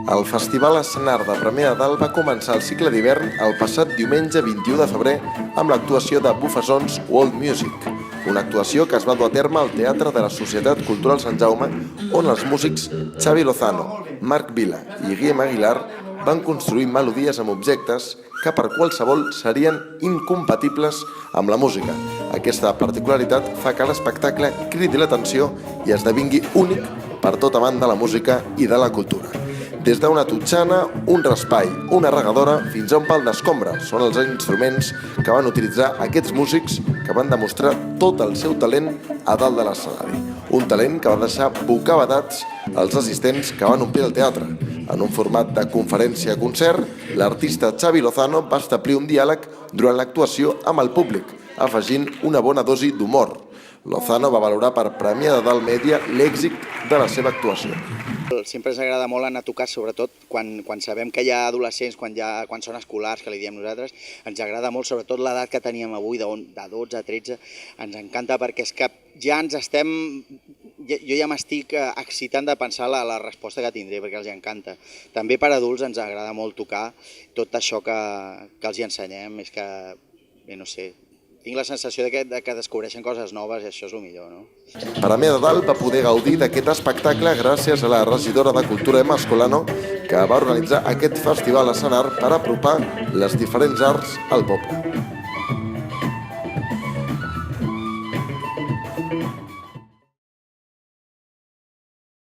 El Festival Escenar de Premià de Dalt va començar el cicle d'hivern el passat diumenge 21 de febrer amb l'actuació de Bufasons World Music, una actuació que es va dur a terme al Teatre de la Societat Cultural Sant Jaume, on els músics Xavi Lozano, Marc Vila i Guillem Aguilar van construir melodies amb objectes que per qualsevol serien incompatibles amb la música. Aquesta particularitat fa que l'espectacle cridi l'atenció i esdevingui únic per tota banda de la música i de la cultura. Des d'una totxana, un raspall, una regadora, fins a un pal d'escombra són els instruments que van utilitzar aquests músics que van demostrar tot el seu talent a dalt de l'escenari. Un talent que va deixar bocabadats els assistents que van omplir el teatre. En un format de conferència-concert, l'artista Xavi Lozano va establir un diàleg durant l'actuació amb el públic, afegint una bona dosi d'humor. Lozano va valorar per Premià de Dalt Mèdia l'èxit de la seva actuació. Sempre ens agrada molt anar a tocar, sobretot quan sabem que hi ha adolescents, quan són escolars, que li diem nosaltres, ens agrada molt, sobretot l'edat que teníem avui, de 12 a 13, ens encanta perquè és que ja ens estem... Jo ja m'estic excitant de pensar la resposta que tindré, perquè els encanta. També per adults ens agrada molt tocar tot això que els hi ensenyem, és que, bé, no sé, tinc la sensació que descobreixen coses noves i això és el millor, no? Premià de Dalt va poder gaudir d'aquest espectacle gràcies a la regidora de Cultura Emma Escolano, que va organitzar aquest festival escenar per apropar les diferents arts al poble.